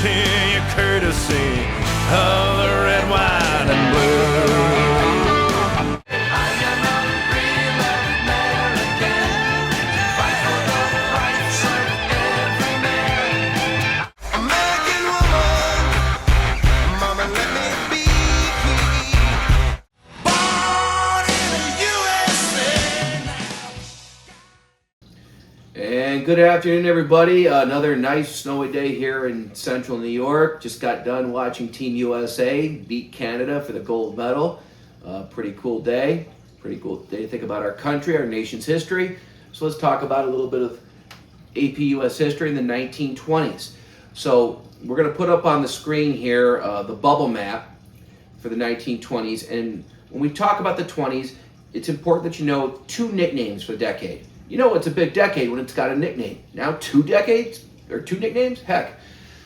to you courtesy of the red, white, and blue. And good afternoon, everybody. Another nice snowy day here in central New York. Just got done watching Team USA beat Canada for the gold medal. Pretty cool day. Pretty cool day to think about our country, our nation's history. So let's talk about a little bit of APUS history in the 1920s. So we're going to put up on the screen here the bubble map for the 1920s. And when we talk about the 20s, it's important that you know two nicknames for the decade. You know it's a big decade when it's got a nickname. Now 2 decades or 2 nicknames? Heck.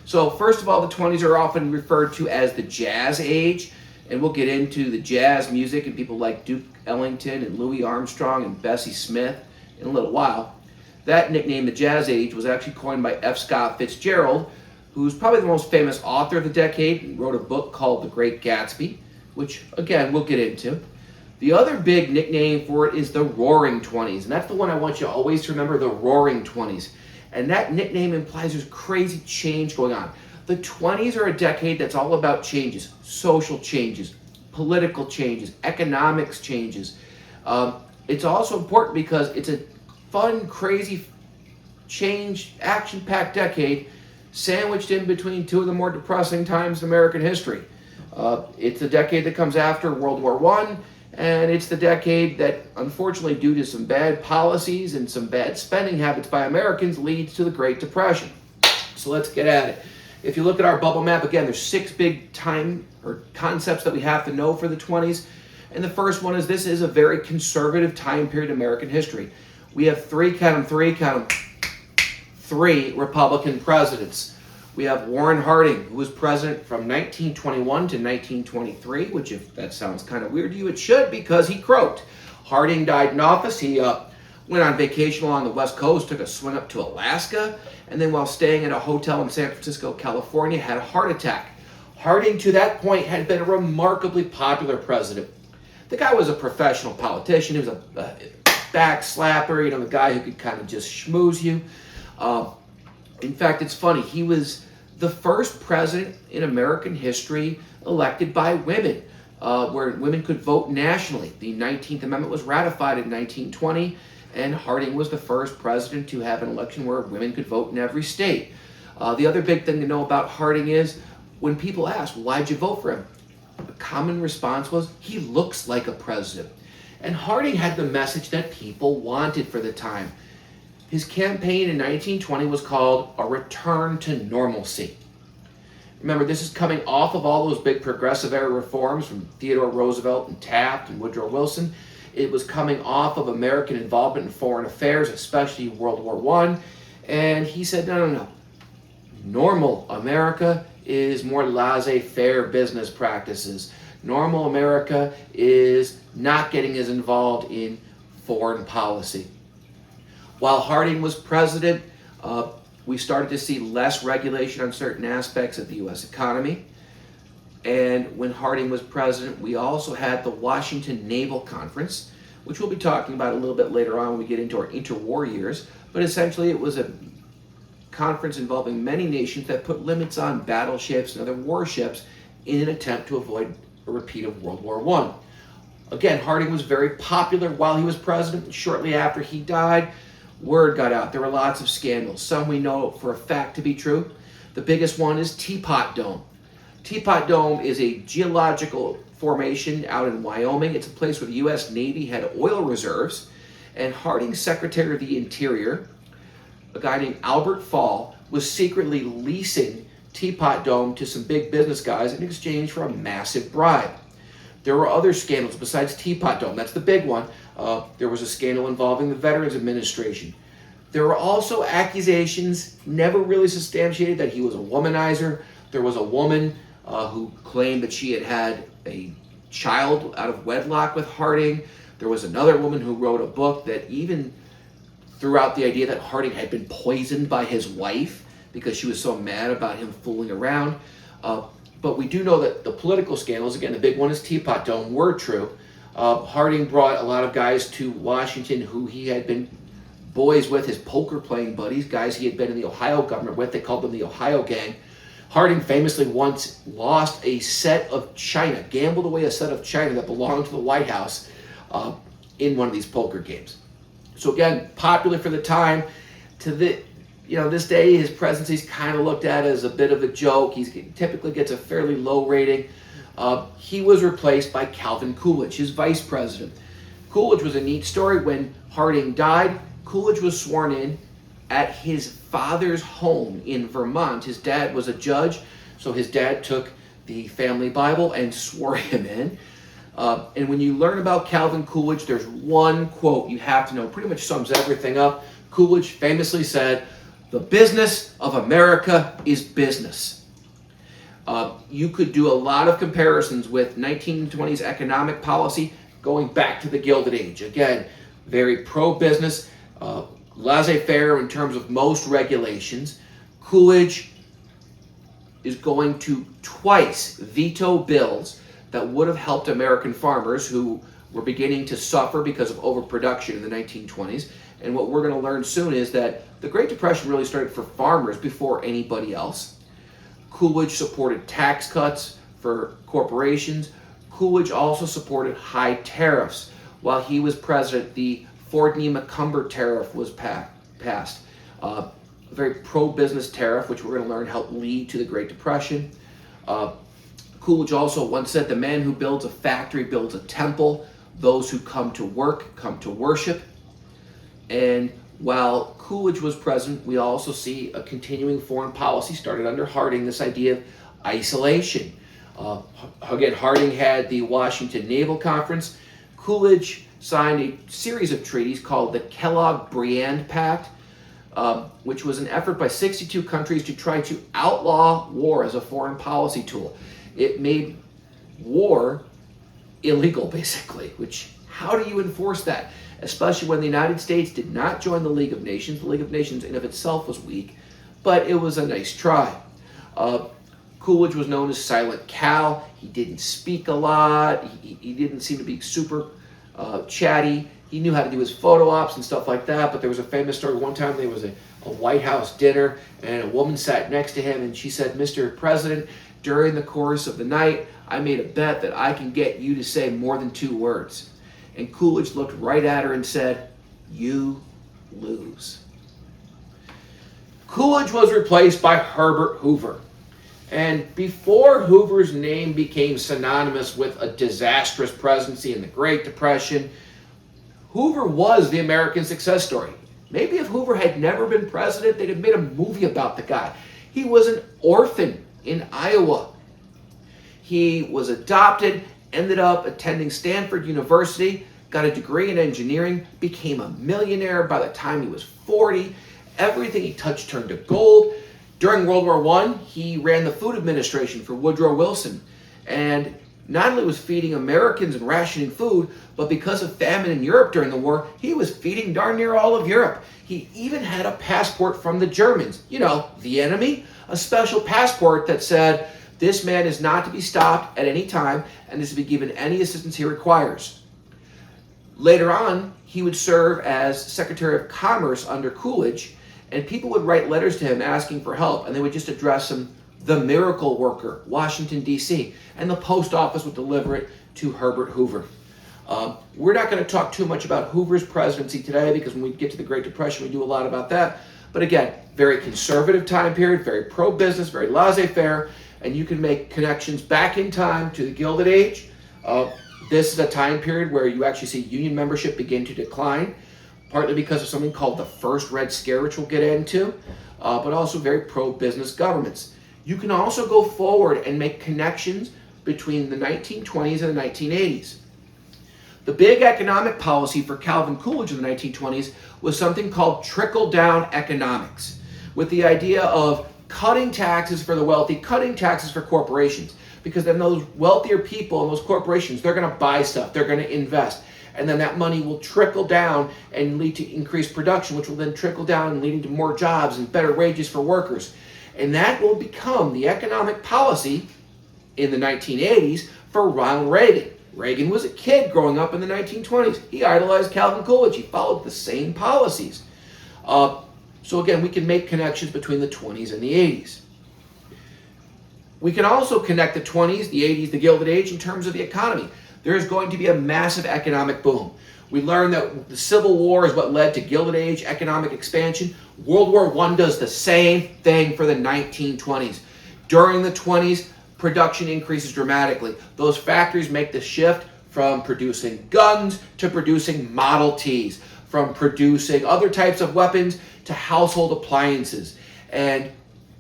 So first of all, the 20s are often referred to as the jazz age, and we'll get into the jazz music and people like Duke Ellington and Louis Armstrong and Bessie Smith in a little while. That nickname, the jazz age, was actually coined by F. Scott Fitzgerald, who's probably the most famous author of the decade. He wrote a book called The Great Gatsby, which again we'll get into. The other big nickname for it is the Roaring 20s, and that's the one I want you always to remember, the Roaring 20s. And that nickname implies there's crazy change going on. The 20s are a decade that's all about changes, social changes, political changes, economics changes. It's also important because it's a fun, crazy, change, action-packed decade sandwiched in between two of the more depressing times in American history. It's the decade that comes after World War I, and it's the decade that, unfortunately, due to some bad policies and some bad spending habits by Americans, leads to the Great Depression. So let's get at it. If you look at our bubble map, again, there's 6 big time or concepts that we have to know for the 20s. And the first one is this is a very conservative time period in American history. We have 3 Republican presidents. We have Warren Harding, who was president from 1921 to 1923, which, if that sounds kind of weird to you, it should, because he croaked. Harding died in office. He went on vacation along the West Coast, took a swing up to Alaska, and then while staying at a hotel in San Francisco, California, had a heart attack. Harding, to that point, had been a remarkably popular president. The guy was a professional politician. He was a back slapper, the guy who could kind of just schmooze you. In fact, it's funny, he was the first president in American history elected by women, where women could vote nationally. The 19th Amendment was ratified in 1920, and Harding was the first president to have an election where women could vote in every state. The other big thing to know about Harding is, when people ask, why'd you vote for him? The common response was, he looks like a president. And Harding had the message that people wanted for the time. His campaign in 1920 was called A Return to Normalcy. Remember, this is coming off of all those big progressive era reforms from Theodore Roosevelt and Taft and Woodrow Wilson. It was coming off of American involvement in foreign affairs, especially World War I. And he said, no. Normal America is more laissez-faire business practices. Normal America is not getting as involved in foreign policy. While Harding was president, we started to see less regulation on certain aspects of the U.S. economy. And when Harding was president, we also had the Washington Naval Conference, which we'll be talking about a little bit later on when we get into our interwar years. But essentially, it was a conference involving many nations that put limits on battleships and other warships in an attempt to avoid a repeat of World War I. Again, Harding was very popular while he was president. Shortly after he died, word got out. There were lots of scandals. Some we know for a fact to be true. The biggest one is Teapot Dome. Teapot Dome is a geological formation out in Wyoming. It's a place where the U.S. Navy had oil reserves. And Harding's Secretary of the Interior, a guy named Albert Fall, was secretly leasing Teapot Dome to some big business guys in exchange for a massive bribe. There were other scandals besides Teapot Dome. That's the big one. There was a scandal involving the Veterans Administration. There were also accusations, never really substantiated, that he was a womanizer. There was a woman who claimed that she had had a child out of wedlock with Harding. There was another woman who wrote a book that even threw out the idea that Harding had been poisoned by his wife. because she was so mad about him fooling around. But we do know that the political scandals, again, the big one is Teapot Dome, were true. Harding brought a lot of guys to Washington who he had been boys with, his poker playing buddies, guys he had been in the Ohio government with. They called them the Ohio Gang. Harding famously once lost a set of china, gambled away a set of china that belonged to the White House in one of these poker games. So again, popular for the time. To this day, his presidency is kind of looked at as a bit of a joke. He typically gets a fairly low rating. He was replaced by Calvin Coolidge, his vice president. Coolidge was a neat story. When Harding died, Coolidge was sworn in at his father's home in Vermont. His dad was a judge, so his dad took the family Bible and swore him in. And when you learn about Calvin Coolidge, there's one quote you have to know, pretty much sums everything up. Coolidge famously said, "The business of America is business." You could do a lot of comparisons with 1920s economic policy going back to the Gilded Age. Again, very pro-business, laissez-faire in terms of most regulations. Coolidge is going to twice veto bills that would have helped American farmers who were beginning to suffer because of overproduction in the 1920s. And what we're going to learn soon is that the Great Depression really started for farmers before anybody else. Coolidge supported tax cuts for corporations. Coolidge also supported high tariffs. While he was president, the Ford-Macumber tariff was passed. A very pro-business tariff, which we're going to learn helped lead to the Great Depression. Coolidge also once said, "The man who builds a factory builds a temple. Those who come to work come to worship." And while Coolidge was president, we also see a continuing foreign policy started under Harding, this idea of isolation. Again, Harding had the Washington Naval Conference. Coolidge signed a series of treaties called the Kellogg-Briand Pact, which was an effort by 62 countries to try to outlaw war as a foreign policy tool. It made war illegal, basically, which, how do you enforce that? Especially when the United States did not join the League of Nations. The League of Nations in of itself was weak, but it was a nice try. Coolidge was known as Silent Cal. He didn't speak a lot. He didn't seem to be super chatty. He knew how to do his photo ops and stuff like that, but there was a famous story. One time there was a White House dinner, and a woman sat next to him, and she said, "Mr. President, during the course of the night, I made a bet that I can get you to say more than 2 words. And Coolidge looked right at her and said, "You lose." Coolidge was replaced by Herbert Hoover. And before Hoover's name became synonymous with a disastrous presidency in the Great Depression, Hoover was the American success story. Maybe if Hoover had never been president, they'd have made a movie about the guy. He was an orphan in Iowa. He was adopted, ended up attending Stanford University, got a degree in engineering, became a millionaire by the time he was 40. Everything he touched turned to gold. During World War I, he ran the Food Administration for Woodrow Wilson. And not only was feeding Americans and rationing food, but because of famine in Europe during the war, he was feeding darn near all of Europe. He even had a passport from the Germans, the enemy, a special passport that said, this man is not to be stopped at any time and is to be given any assistance he requires. Later on, he would serve as Secretary of Commerce under Coolidge, and people would write letters to him asking for help, and they would just address him, the miracle worker, Washington, D.C., and the post office would deliver it to Herbert Hoover. We're not going to talk too much about Hoover's presidency today because when we get to the Great Depression, we do a lot about that. But again, very conservative time period, very pro-business, very laissez-faire, and you can make connections back in time to the Gilded Age. This is a time period where you actually see union membership begin to decline, partly because of something called the First Red Scare, which we'll get into, but also very pro-business governments. You can also go forward and make connections between the 1920s and the 1980s. The big economic policy for Calvin Coolidge in the 1920s was something called trickle-down economics, with the idea of cutting taxes for the wealthy, cutting taxes for corporations, because then those wealthier people and those corporations, they're going to buy stuff, they're going to invest, and then that money will trickle down and lead to increased production, which will then trickle down and leading to more jobs and better wages for workers. And that will become the economic policy in the 1980s for Ronald Reagan. Reagan was a kid growing up in the 1920s. He idolized Calvin Coolidge. He followed the same policies. So again, we can make connections between the 20s and the 80s. We can also connect the 20s, the 80s, the Gilded Age in terms of the economy. There is going to be a massive economic boom. We learned that the Civil War is what led to Gilded Age economic expansion. World War I does the same thing for the 1920s. During the 20s, production increases dramatically. Those factories make the shift from producing guns to producing Model Ts, from producing other types of weapons to household appliances. And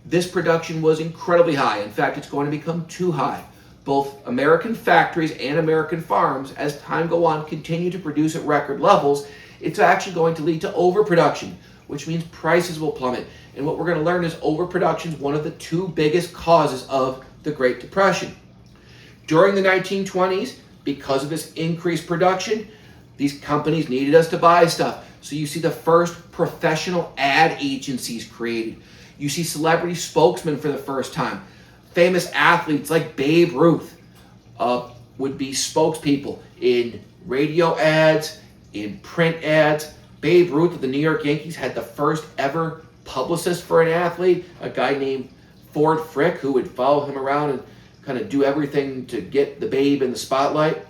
this production was incredibly high. In fact, it's going to become too high. Both American factories and American farms, as time goes on, continue to produce at record levels. It's actually going to lead to overproduction, which means prices will plummet. And what we're going to learn is overproduction is one of the two biggest causes of the Great Depression. During the 1920s, because of this increased production, these companies needed us to buy stuff. So you see the first professional ad agencies created. You see celebrity spokesmen for the first time. Famous athletes like Babe Ruth would be spokespeople in radio ads, in print ads. Babe Ruth of the New York Yankees had the first ever publicist for an athlete, a guy named Ford Frick, who would follow him around and kind of do everything to get the Babe in the spotlight.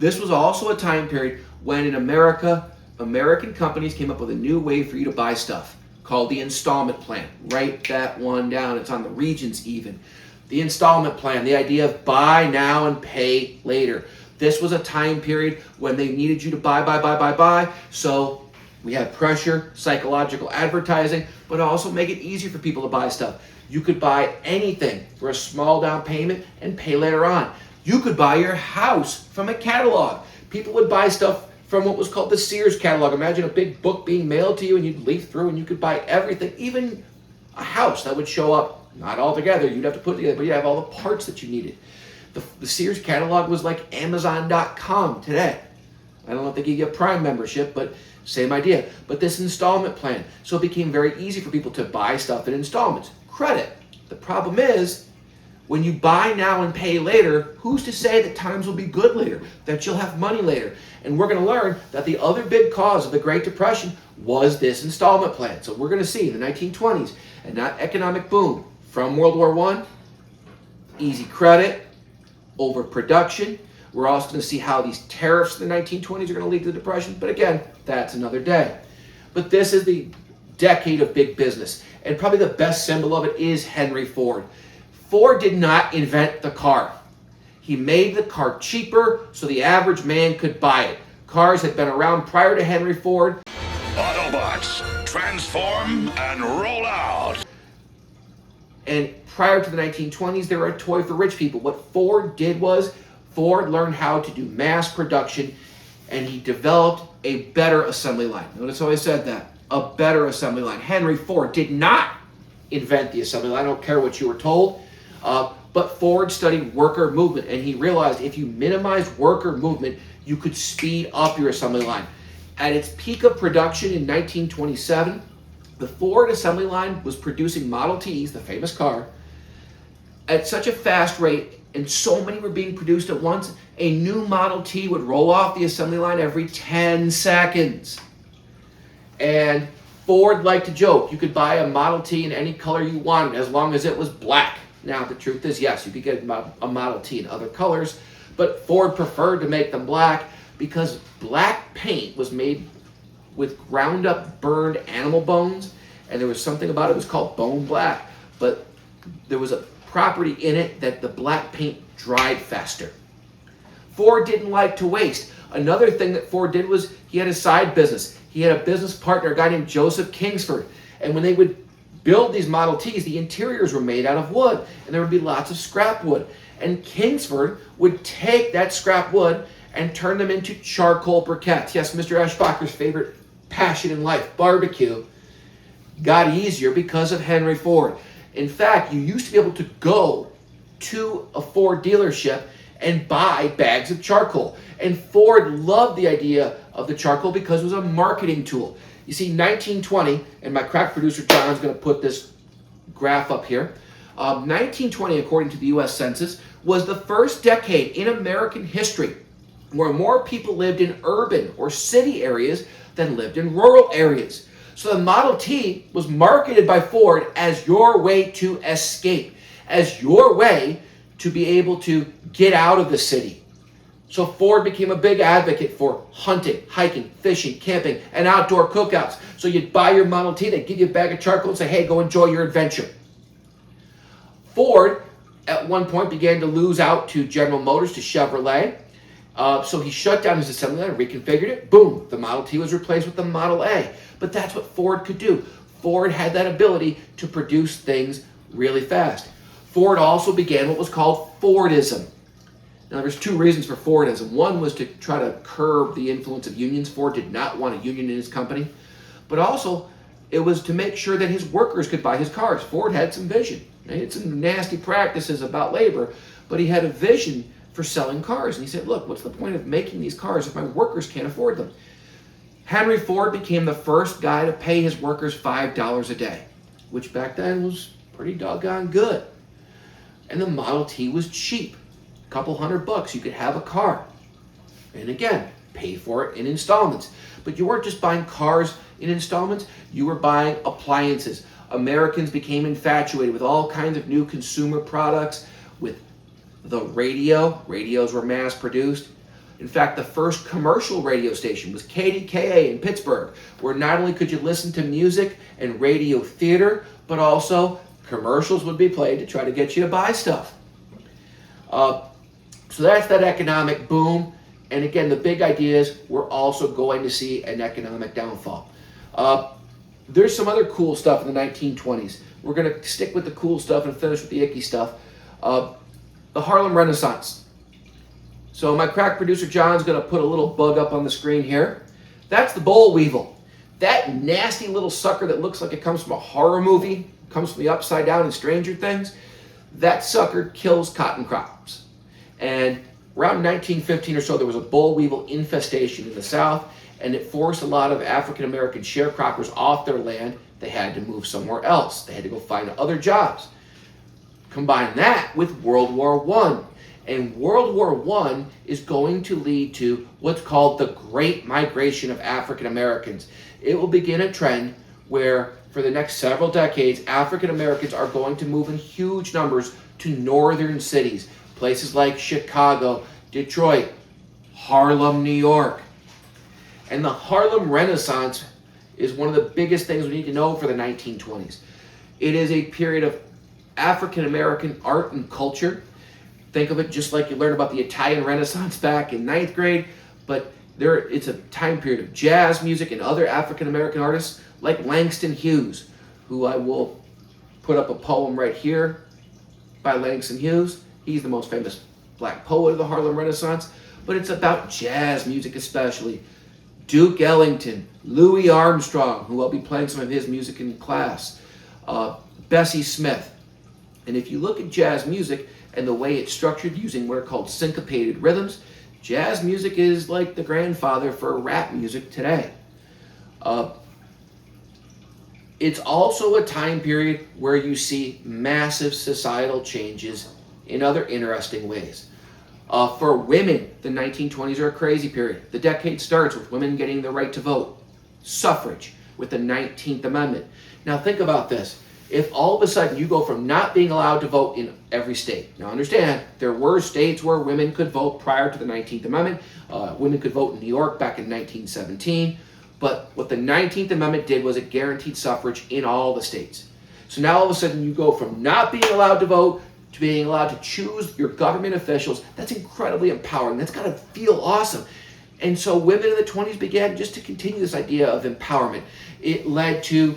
This was also a time period when in America, American companies came up with a new way for you to buy stuff called the installment plan. Write that one down. It's on the Regents even. The installment plan, the idea of buy now and pay later. This was a time period when they needed you to buy. So we had pressure, psychological advertising, but also make it easier for people to buy stuff. You could buy anything for a small down payment and pay later on. You could buy your house from a catalog. People would buy stuff from what was called the Sears catalog. Imagine a big book being mailed to you and you'd leaf through and you could buy everything, even a house that would show up, not all together, you'd have to put it together, but you have all the parts that you needed. The Sears catalog was like Amazon.com today. I don't know if they give you a Prime membership, but same idea. But this installment plan, so it became very easy for people to buy stuff in installments. Credit. The problem is, when you buy now and pay later, who's to say that times will be good later, that you'll have money later? And we're going to learn that the other big cause of the Great Depression was this installment plan. So we're going to see in the 1920s and that economic boom from World War I, easy credit, overproduction. We're also going to see how these tariffs in the 1920s are going to lead to the Depression. But again, that's another day. But this is the decade of big business. And probably the best symbol of it is Henry Ford. Ford did not invent the car. He made the car cheaper so the average man could buy it. Cars had been around prior to Henry Ford. Autobots, transform and roll out. And prior to the 1920s, they were a toy for rich people. What Ford did was, Ford learned how to do mass production, and he developed a better assembly line. Notice how I said that, a better assembly line. Henry Ford did not invent the assembly line. I don't care what you were told. But Ford studied worker movement, and he realized if you minimized worker movement, you could speed up your assembly line. At its peak of production in 1927, the Ford assembly line was producing Model Ts, the famous car, at such a fast rate, and so many were being produced at once, a new Model T would roll off the assembly line every 10 seconds. And Ford liked to joke, you could buy a Model T in any color you wanted as long as it was black. Now, the truth is, yes, you could get a Model T in other colors, but Ford preferred to make them black because black paint was made with ground up burned animal bones, and there was something about it was called bone black, but there was a property in it that the black paint dried faster. Ford didn't like to waste. Another thing that Ford did was he had a side business. He had a business partner, a guy named Joseph Kingsford, and when they would build these Model Ts, the interiors were made out of wood, and there would be lots of scrap wood. And Kingsford would take that scrap wood and turn them into charcoal briquettes. Yes, Mr. Eschbacher's favorite passion in life, barbecue, got easier because of Henry Ford. In fact, you used to be able to go to a Ford dealership and buy bags of charcoal. And Ford loved the idea of the charcoal because it was a marketing tool. You see, 1920, and my crack producer John's going to put this graph up here. 1920, according to the U.S. Census, was the first decade in American history where more people lived in urban or city areas than lived in rural areas. So the Model T was marketed by Ford as your way to escape, as your way to be able to get out of the city. So Ford became a big advocate for hunting, hiking, fishing, camping, and outdoor cookouts. So you'd buy your Model T, they'd give you a bag of charcoal and say, hey, go enjoy your adventure. Ford, at one point, began to lose out to General Motors, to Chevrolet. So he shut down his assembly line and reconfigured it. Boom, the Model T was replaced with the Model A. But that's what Ford could do. Ford had that ability to produce things really fast. Ford also began what was called Fordism. Now, there's two reasons for Fordism. One was to try to curb the influence of unions. Ford did not want a union in his company. But also, it was to make sure that his workers could buy his cars. Ford had some vision. He had some nasty practices about labor, but he had a vision for selling cars. And he said, look, what's the point of making these cars if my workers can't afford them? Henry Ford became the first guy to pay his workers $5 a day, which back then was pretty doggone good. And the Model T was cheap. A couple $100, you could have a car. And again, pay for it in installments. But you weren't just buying cars in installments, you were buying appliances. Americans became infatuated with all kinds of new consumer products, with the radio. Radios were mass produced. In fact, the first commercial radio station was KDKA in Pittsburgh, where not only could you listen to music and radio theater, but also commercials would be played to try to get you to buy stuff. So that's that economic boom. And again, the big idea is we're also going to see an economic downfall. There's some other cool stuff in the 1920s. We're going to stick with the cool stuff and finish with the icky stuff. The Harlem Renaissance. So my crack producer John's going to put a little bug up on the screen here. That's the boll weevil. That nasty little sucker that looks like it comes from a horror movie, comes from the Upside Down in Stranger Things. That sucker kills cotton crops. And around 1915 or so, there was a boll weevil infestation in the South, and it forced a lot of African American sharecroppers off their land. They had to move somewhere else. They had to go find other jobs. Combine that with World War I. And World War I is going to lead to what's called the Great Migration of African Americans. It will begin a trend where for the next several decades, African Americans are going to move in huge numbers to northern cities, places like Chicago, Detroit, Harlem, New York. And the Harlem Renaissance is one of the biggest things we need to know for the 1920s. It is a period of African American art and culture. Think of it just like you learned about the Italian Renaissance back in 9th grade, but it's a time period of jazz music and other African American artists like Langston Hughes, who I will put up a poem right here by Langston Hughes. He's the most famous black poet of the Harlem Renaissance, but it's about jazz music especially. Duke Ellington, Louis Armstrong, who I'll be playing some of his music in class, Bessie Smith. And if you look at jazz music and the way it's structured using what are called syncopated rhythms, jazz music is like the grandfather for rap music today. It's also a time period where you see massive societal changes in other interesting ways. For women, the 1920s are a crazy period. The decade starts with women getting the right to vote, suffrage, with the 19th Amendment. Now think about this. If all of a sudden you go from not being allowed to vote in every state. Now understand, there were states where women could vote prior to the 19th Amendment. Women could vote in New York back in 1917. But what the 19th Amendment did was it guaranteed suffrage in all the states. So now all of a sudden you go from not being allowed to vote to being allowed to choose your government officials. That's incredibly empowering. That's got to feel awesome. And so women in the 20s began just to continue this idea of empowerment. It led to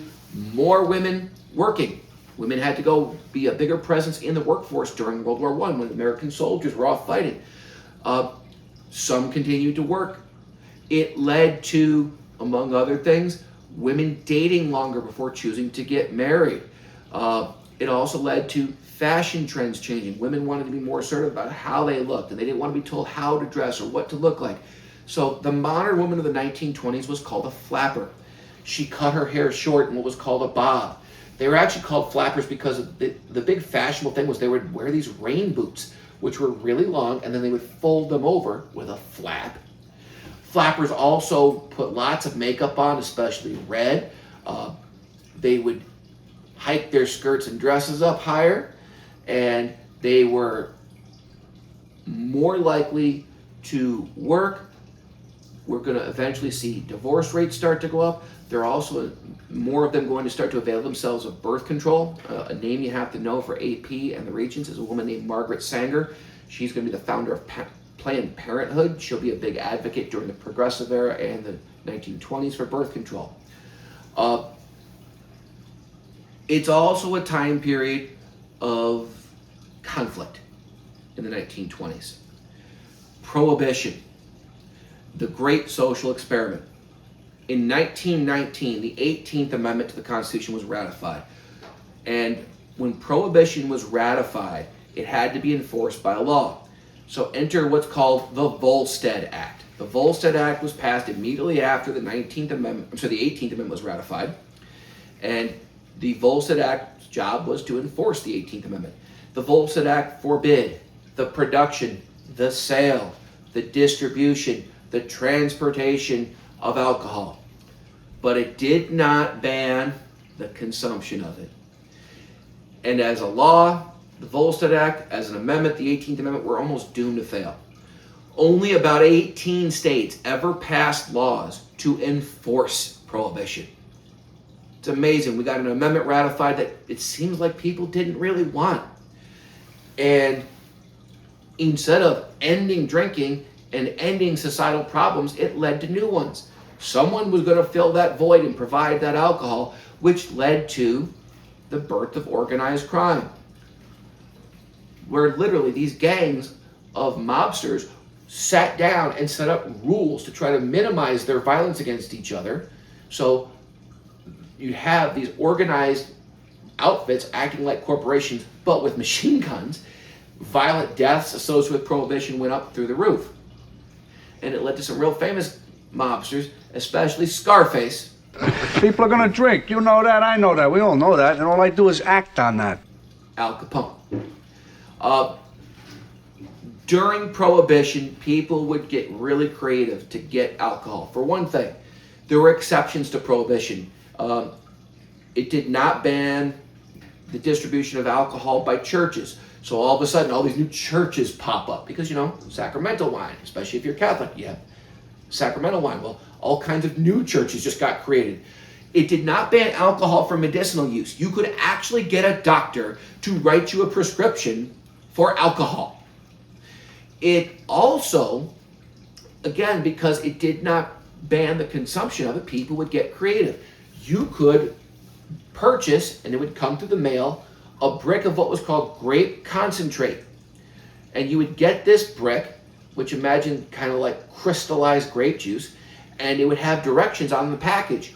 more women working. Women had to go be a bigger presence in the workforce during World War I when American soldiers were off fighting. Some continued to work. It led to, among other things, women dating longer before choosing to get married. It also led to fashion trends changing. Women wanted to be more assertive about how they looked, and they didn't want to be told how to dress or what to look like. So the modern woman of the 1920s was called a flapper. She cut her hair short in what was called a bob. They were actually called flappers because of the big fashionable thing was they would wear these rain boots, which were really long, and then they would fold them over with a flap. Flappers also put lots of makeup on, especially red. They would hike their skirts and dresses up higher, and they were more likely to work. We're going to eventually see divorce rates start to go up. There are also more of them going to start to avail themselves of birth control. A name you have to know for AP and the Regents is a woman named Margaret Sanger. She's going to be the founder of Planned Parenthood. She'll be a big advocate during the Progressive era and the 1920s for birth control. It's also a time period of conflict in the 1920s. Prohibition, the great social experiment. In 1919, the 18th Amendment to the Constitution was ratified. And when Prohibition was ratified, it had to be enforced by law. So enter what's called the Volstead Act. The Volstead Act was passed immediately after the 18th Amendment was ratified. And the Volstead Act's job was to enforce the 18th Amendment. The Volstead Act forbid the production, the sale, the distribution, the transportation of alcohol. But it did not ban the consumption of it. And as a law, the Volstead Act, as an amendment, the 18th Amendment, were almost doomed to fail. Only about 18 states ever passed laws to enforce prohibition. It's amazing. We got an amendment ratified that it seems like people didn't really want. And instead of ending drinking and ending societal problems, it led to new ones. Someone was going to fill that void and provide that alcohol, which led to the birth of organized crime, where literally these gangs of mobsters sat down and set up rules to try to minimize their violence against each other. So you have these organized outfits acting like corporations, but with machine guns. Violent deaths associated with prohibition went up through the roof. And it led to some real famous mobsters, especially Scarface. People are gonna drink. You know that, I know that, we all know that, and all I do is act on that. Al Capone. During Prohibition, people would get really creative to get alcohol. For one thing, there were exceptions to Prohibition. It did not ban the distribution of alcohol by churches. So all of a sudden, all these new churches pop up because, sacramental wine, especially if you're Catholic, you have sacramental wine. Well, all kinds of new churches just got created. It did not ban alcohol for medicinal use. You could actually get a doctor to write you a prescription for alcohol. It also, again, because it did not ban the consumption of it, people would get creative. You could purchase, and it would come through the mail, a brick of what was called grape concentrate. And you would get this brick, which imagine kind of like crystallized grape juice, and it would have directions on the package.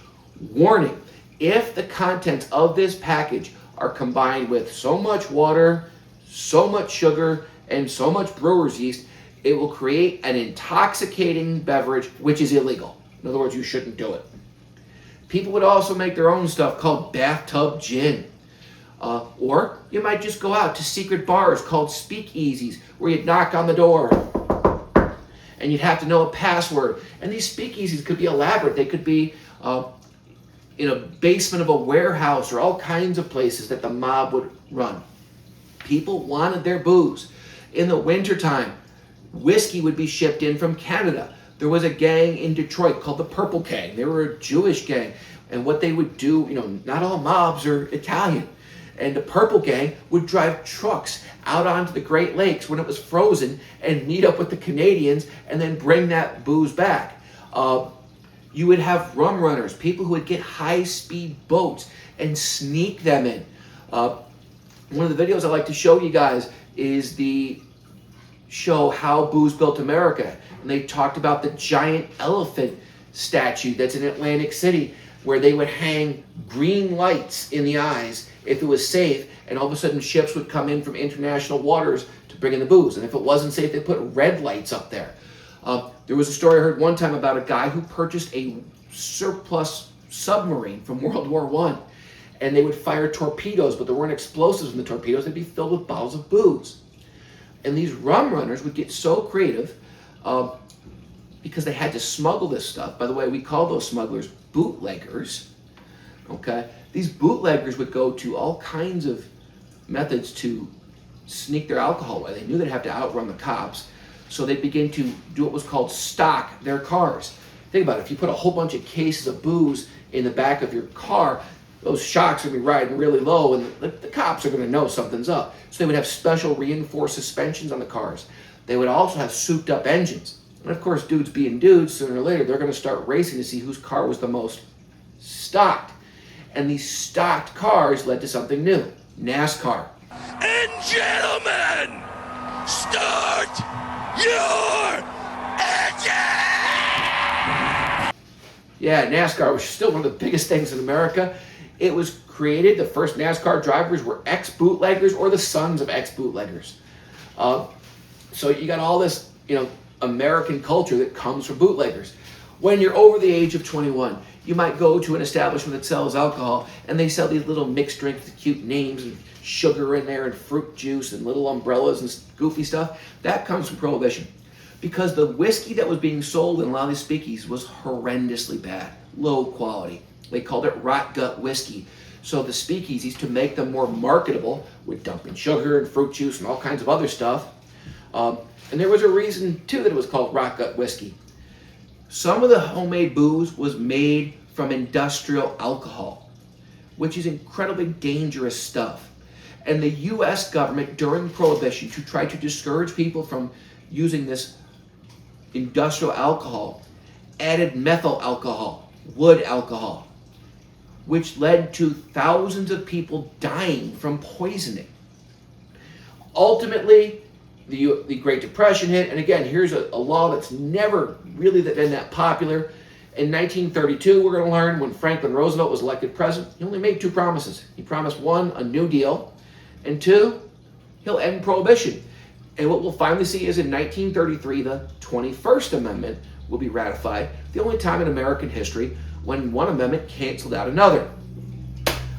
Warning, if the contents of this package are combined with so much water, so much sugar, and so much brewer's yeast, it will create an intoxicating beverage, which is illegal. In other words, you shouldn't do it. People would also make their own stuff called bathtub gin. Or you might just go out to secret bars called speakeasies, where you'd knock on the door and you'd have to know a password. And these speakeasies could be elaborate. They could be in a basement of a warehouse or all kinds of places that the mob would run. People wanted their booze. In the wintertime, whiskey would be shipped in from Canada. There was a gang in Detroit called the Purple Gang. They were a Jewish gang. And what they would do, not all mobs are Italian. And the Purple Gang would drive trucks out onto the Great Lakes when it was frozen and meet up with the Canadians and then bring that booze back. You would have rum runners, people who would get high-speed boats and sneak them in. One of the videos I like to show you guys is the show How Booze Built America. And they talked about the giant elephant statue that's in Atlantic City, where they would hang green lights in the eyes if it was safe, and all of a sudden ships would come in from international waters to bring in the booze. And if it wasn't safe, they put red lights up there. There was a story I heard one time about a guy who purchased a surplus submarine from World War I, and they would fire torpedoes, but there weren't explosives in the torpedoes. They'd be filled with bottles of booze. And these rum runners would get so creative because they had to smuggle this stuff. By the way, we call those smugglers bootleggers. Okay? These bootleggers would go to all kinds of methods to sneak their alcohol away. They knew they'd have to outrun the cops, so they begin to do what was called stock their cars. Think about it. If you put a whole bunch of cases of booze in the back of your car, those shocks are going to be riding really low, and the cops are going to know something's up. So they would have special reinforced suspensions on the cars. They would also have souped up engines. And of course, dudes being dudes, sooner or later, they're going to start racing to see whose car was the most stocked. And these stocked cars led to something new, NASCAR. And gentlemen, start your engine! Yeah, NASCAR was still one of the biggest things in America. It was created, the first NASCAR drivers were ex-bootleggers or the sons of ex-bootleggers. So you got all this, American culture that comes from bootleggers. When you're over the age of 21, you might go to an establishment that sells alcohol, and they sell these little mixed drinks with cute names and sugar in there and fruit juice and little umbrellas and goofy stuff. That comes from Prohibition. Because the whiskey that was being sold in a lot of these speakeasies was horrendously bad, low quality. They called it rot gut whiskey. So the speakeasies, to make them more marketable, would dump in sugar and fruit juice and all kinds of other stuff. And there was a reason, too, that it was called rot gut whiskey. Some of the homemade booze was made from industrial alcohol, which is incredibly dangerous stuff. And the U.S. government, during Prohibition, to try to discourage people from using this industrial alcohol, added methyl alcohol, wood alcohol, which led to thousands of people dying from poisoning. Ultimately, the Great Depression hit, and again, here's a law that's never really been that popular. In 1932, we're going to learn, when Franklin Roosevelt was elected president, he only made two promises. He promised, one, a New Deal, and two, he'll end Prohibition. And what we'll finally see is in 1933, the 21st Amendment will be ratified, the only time in American history when one amendment canceled out another.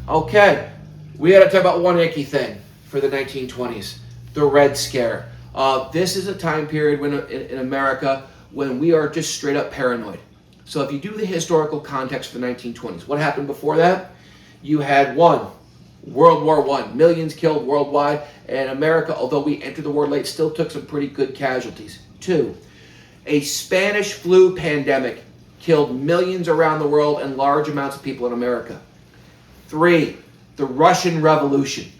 Okay, we got to talk about one icky thing for the 1920s, the Red Scare. This is a time period when in America when we are just straight up paranoid. So if you do the historical context for the 1920s, what happened before that? You had one, World War I, millions killed worldwide, and America, although we entered the war late, still took some pretty good casualties. Two, a Spanish flu pandemic killed millions around the world and large amounts of people in America. Three, the Russian Revolution.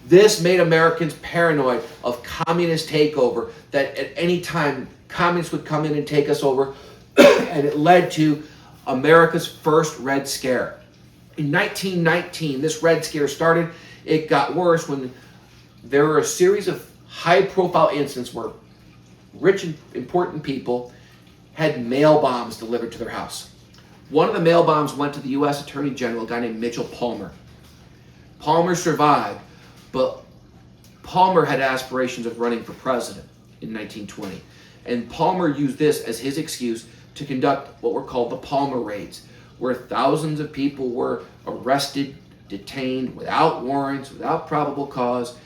This made Americans paranoid of communist takeover, that at any time communists would come in and take us over, and it led to America's first Red Scare. In 1919, this Red Scare started. It got worse when there were a series of high-profile incidents where rich and important people had mail bombs delivered to their house. One of the mail bombs went to the U.S. Attorney General, a guy named Mitchell Palmer. Palmer survived, but Palmer had aspirations of running for president in 1920. And Palmer used this as his excuse to conduct what were called the Palmer raids, where thousands of people were arrested, detained without warrants, without probable cause.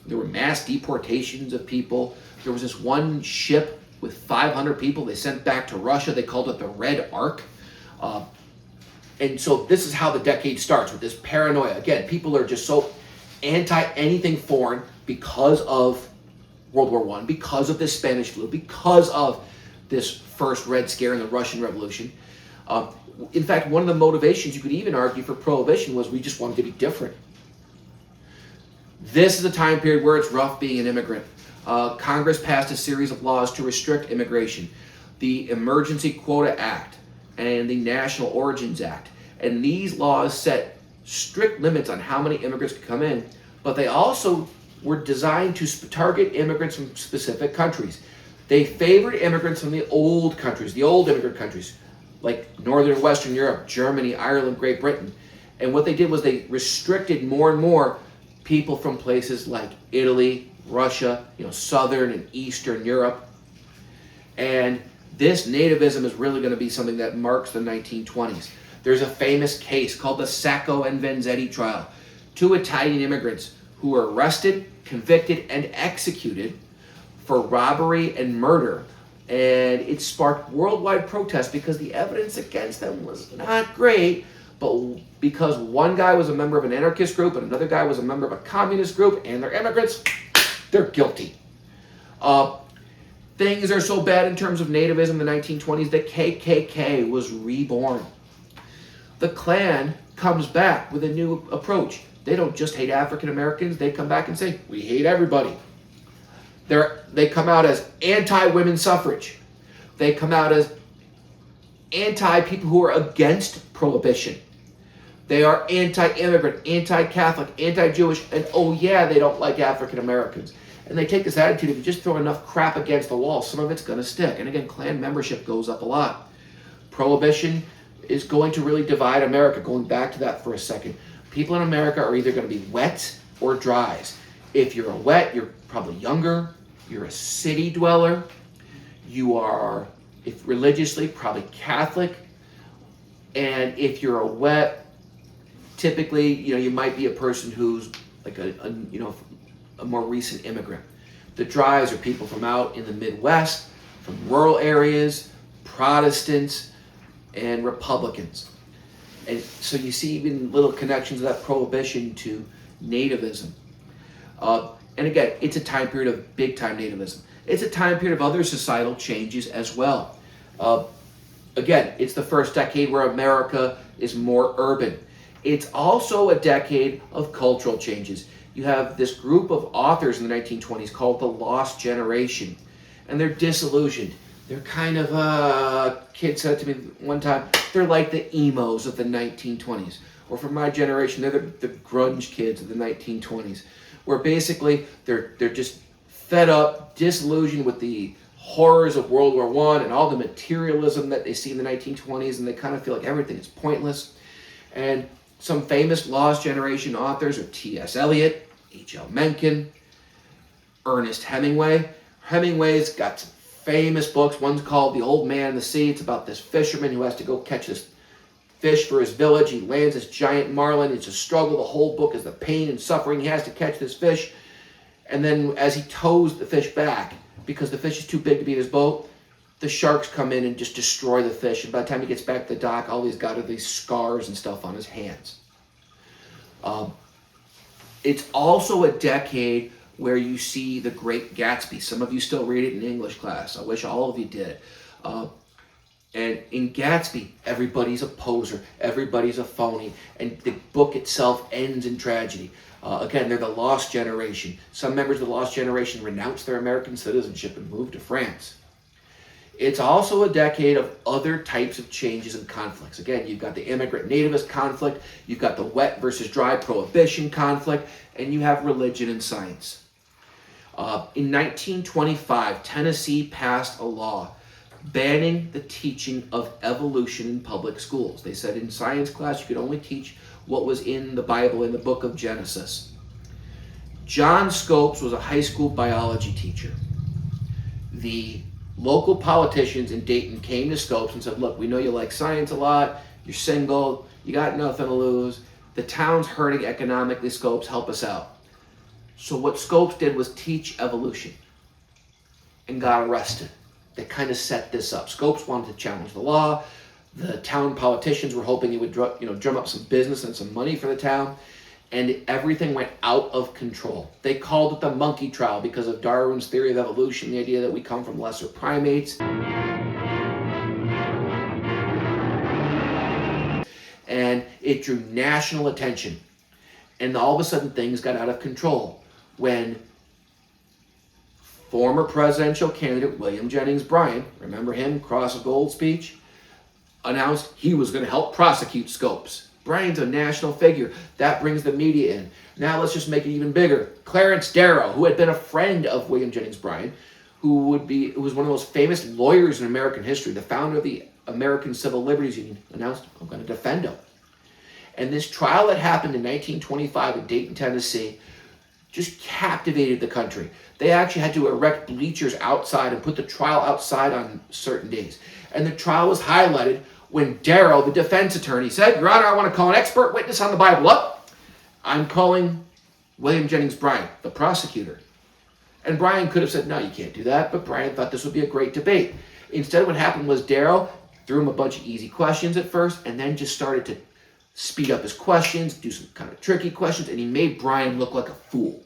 There were mass deportations of people. There was this one ship with 500 people they sent back to Russia. They called it the Red Ark. And so this is how the decade starts, with this paranoia. Again, people are just so anti-anything foreign because of World War I, because of this Spanish flu, because of this first Red Scare and the Russian Revolution. In fact, one of the motivations you could even argue for Prohibition was we just wanted to be different. This is a time period where it's rough being an immigrant. Congress passed a series of laws to restrict immigration. The Emergency Quota Act and the National Origins Act. And these laws set strict limits on how many immigrants could come in, but they also were designed to target immigrants from specific countries. They favored immigrants from the old countries, the old immigrant countries, like Northern and Western Europe, Germany, Ireland, Great Britain. And what they did was they restricted more and more people from places like Italy, Russia, Southern and Eastern Europe. And this nativism is really going to be something that marks the 1920s. There's a famous case called the Sacco and Vanzetti trial. 2 Italian immigrants who were arrested, convicted, and executed for robbery and murder. And it sparked worldwide protest because the evidence against them was not great, but because one guy was a member of an anarchist group and another guy was a member of a communist group and they're immigrants, they're guilty. Things are so bad in terms of nativism in the 1920s, the KKK was reborn. The Klan comes back with a new approach. They don't just hate African Americans, they come back and say, we hate everybody. They come out as anti-women's suffrage. They come out as anti-people who are against prohibition. They are anti-immigrant, anti-Catholic, anti-Jewish, and oh yeah, they don't like African Americans. And they take this attitude, if you just throw enough crap against the wall, some of it's going to stick. And again, Klan membership goes up a lot. Prohibition is going to really divide America. Going back to that for a second. People in America are either going to be wets or dries. If you're a wet, you're probably younger. You're a city dweller. You are, if religiously, probably Catholic. And if you're a wet, typically, you might be a person who's like a more recent immigrant. The dries are people from out in the Midwest, from rural areas, Protestants, and Republicans. And so you see even little connections of that prohibition to nativism. And again, it's a time period of big time nativism. It's a time period of other societal changes as well. Again, it's the first decade where America is more urban. It's also a decade of cultural changes. You have this group of authors in the 1920s called the Lost Generation, and they're disillusioned. They're kind of, a kid said to me one time, they're like the emos of the 1920s. Or from my generation, they're the grunge kids of the 1920s, where basically they're just fed up, disillusioned with the horrors of World War I and all the materialism that they see in the 1920s, and they kind of feel like everything is pointless. And some famous Lost Generation authors are T.S. Eliot, H.L. Mencken, Ernest Hemingway. Hemingway's got some famous books. One's called The Old Man in the Sea. It's about this fisherman who has to go catch this fish for his village. He lands this giant marlin. It's a struggle. The whole book is the pain and suffering. He has to catch this fish. And then as he tows the fish back, because the fish is too big to be in his boat, the sharks come in and just destroy the fish. And by the time he gets back to the dock, all he's got are these scars and stuff on his hands. It's also a decade where you see The Great Gatsby. Some of you still read it in English class. I wish all of you did. And in Gatsby, everybody's a poser. Everybody's a phony. And the book itself ends in tragedy. Again, they're the Lost Generation. Some members of the Lost Generation renounce their American citizenship and move to France. It's also a decade of other types of changes and conflicts. Again, you've got the immigrant nativist conflict, you've got the wet versus dry prohibition conflict, and you have religion and science. In 1925, Tennessee passed a law banning the teaching of evolution in public schools. They said in science class you could only teach what was in the Bible, in the book of Genesis. John Scopes was a high school biology teacher. The local politicians in Dayton came to Scopes and said, look, we know you like science a lot, you're single, you got nothing to lose, the town's hurting economically, Scopes, help us out. So what Scopes did was teach evolution and got arrested. They kind of set this up. Scopes wanted to challenge the law. The town politicians were hoping it would drum up some business and some money for the town. And everything went out of control. They called it the monkey trial because of Darwin's theory of evolution, the idea that we come from lesser primates. And it drew national attention. And all of a sudden things got out of control when former presidential candidate William Jennings Bryan, remember him, Cross of Gold speech, announced he was going to help prosecute Scopes. Bryan's a national figure. That brings the media in. Now let's just make it even bigger. Clarence Darrow, who had been a friend of William Jennings Bryan, who was one of the most famous lawyers in American history, the founder of the American Civil Liberties Union, announced, I'm going to defend him. And this trial that happened in 1925 in Dayton, Tennessee, just captivated the country. They actually had to erect bleachers outside and put the trial outside on certain days. And the trial was highlighted when Darrell, the defense attorney, said, "Your Honor, I want to call an expert witness on the Bible." Up, I'm calling William Jennings Bryan, the prosecutor. And Bryan could have said, "No, you can't do that," but Bryan thought this would be a great debate. Instead, what happened was Darrell threw him a bunch of easy questions at first, and then just started to speed up his questions, do some kind of tricky questions, and he made Bryan look like a fool.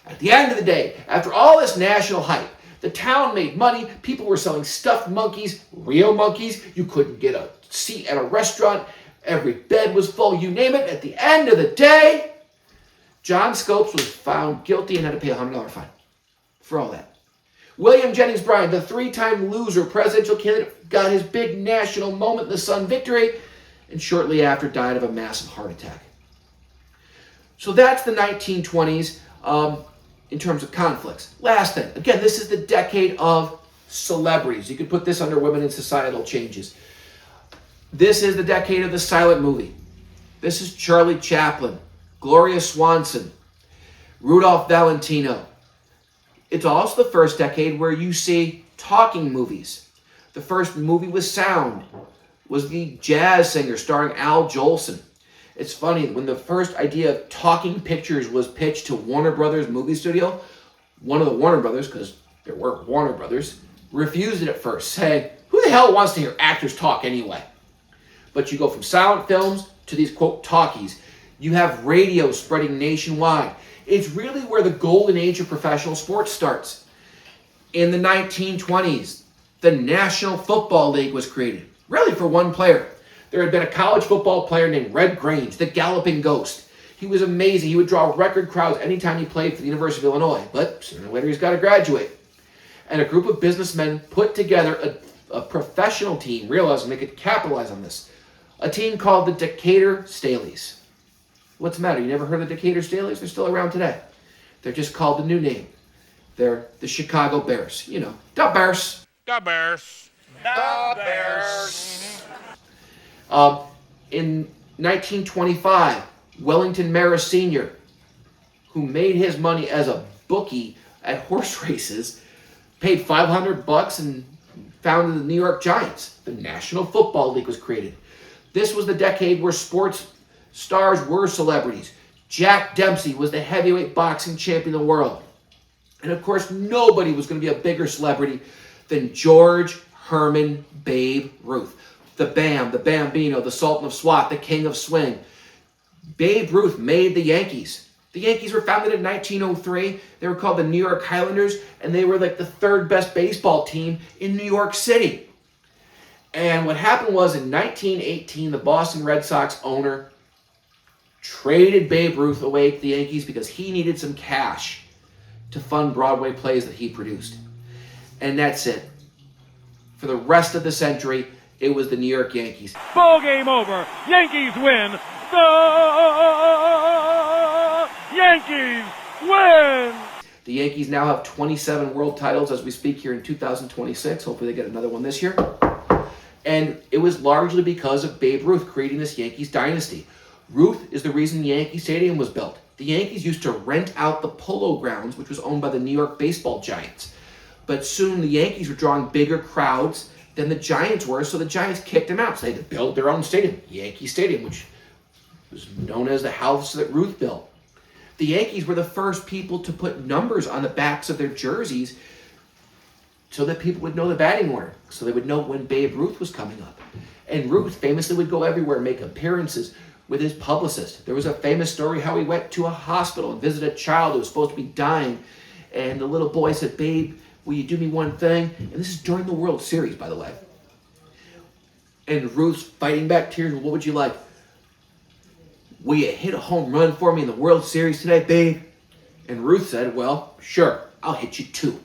At the end of the day, after all this national hype, the town made money. People were selling stuffed monkeys, real monkeys. You couldn't get a seat at a restaurant. Every bed was full, you name it. At the end of the day, John Scopes was found guilty and had to pay a $100 fine for all that. William Jennings Bryan, the three-time loser presidential candidate, got his big national moment in the sun victory, and shortly after died of a massive heart attack. So that's the 1920s in terms of conflicts. Last thing, again, this is the decade of celebrities. You could put this under women and societal changes. This is the decade of the silent movie. This is Charlie Chaplin, Gloria Swanson, Rudolph Valentino. It's also the first decade where you see talking movies. The first movie with sound was The Jazz Singer starring Al Jolson. It's funny, when the first idea of talking pictures was pitched to Warner Brothers movie studio, one of the Warner Brothers, because there were Warner Brothers, refused it at first, saying, "Who the hell wants to hear actors talk anyway?" But you go from silent films to these, quote, talkies. You have radio spreading nationwide. It's really where the golden age of professional sports starts. In the 1920s, the National Football League was created, really for one player. There had been a college football player named Red Grange, the Galloping Ghost. He was amazing. He would draw record crowds anytime he played for the University of Illinois, but sooner or later he's got to graduate. And a group of businessmen put together a professional team, realizing they could capitalize on this. A team called the Decatur Staleys. What's the matter? You never heard of the Decatur Staleys? They're still around today. They're just called a new name. They're the Chicago Bears. You know, the Bears. The Bears. The Bears. In 1925, Wellington Maris Sr., who made his money as a bookie at horse races, paid $500 and founded the New York Giants. The National Football League was created. This was the decade where sports stars were celebrities. Jack Dempsey was the heavyweight boxing champion of the world. And of course, nobody was going to be a bigger celebrity than George Herman Babe Ruth. The Bam, the Bambino, the Sultan of Swat, the King of Swing. Babe Ruth made the Yankees. The Yankees were founded in 1903. They were called the New York Highlanders, and they were like the third best baseball team in New York City. And what happened was in 1918, the Boston Red Sox owner traded Babe Ruth away to the Yankees because he needed some cash to fund Broadway plays that he produced. And that's it. For the rest of the century, it was the New York Yankees. Ball game over. Yankees win. The Yankees win. The Yankees now have 27 world titles as we speak here in 2026. Hopefully they get another one this year. And it was largely because of Babe Ruth creating this Yankees dynasty. Ruth is the reason Yankee Stadium was built. The Yankees used to rent out the Polo Grounds, which was owned by the New York baseball Giants. But soon the Yankees were drawing bigger crowds than the Giants were, so the Giants kicked them out. So they had to build their own stadium, Yankee Stadium, which was known as the house that Ruth built. The Yankees were the first people to put numbers on the backs of their jerseys so that people would know the batting order, so they would know when Babe Ruth was coming up. And Ruth famously would go everywhere, make appearances with his publicist. There was a famous story how he went to a hospital and visited a child who was supposed to be dying, and the little boy said, "Babe, will you do me one thing?" And this is during the World Series, by the way. And Ruth's fighting back tears. "What would you like?" "Will you hit a home run for me in the World Series today, babe?" And Ruth said, "Well, sure, I'll hit you 2.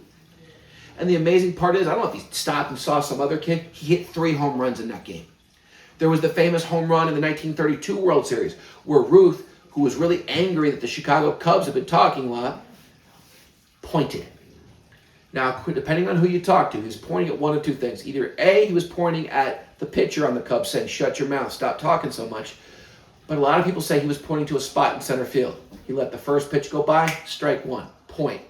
And the amazing part is, I don't know if he stopped and saw some other kid, he hit 3 home runs in that game. There was the famous home run in the 1932 World Series, where Ruth, who was really angry that the Chicago Cubs had been talking a lot, pointed. Now, depending on who you talk to, he was pointing at one of two things. Either A, he was pointing at the pitcher on the Cubs saying, "Shut your mouth, stop talking so much." But a lot of people say he was pointing to a spot in center field. He let the first pitch go by, strike 1, point.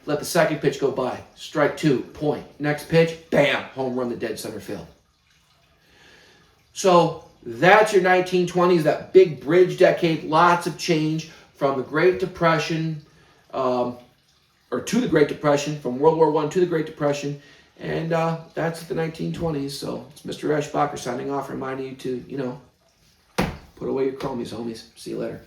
Let the second pitch go by, strike 2, point. Next pitch, bam, home run to dead center field. So that's your 1920s, that big bridge decade, lots of change from the Great Depression, or to the Great Depression, from World War I to the Great Depression, and that's the 1920s. So it's Mr. Eschbacher signing off, reminding you to, put away your chromies, homies. See you later.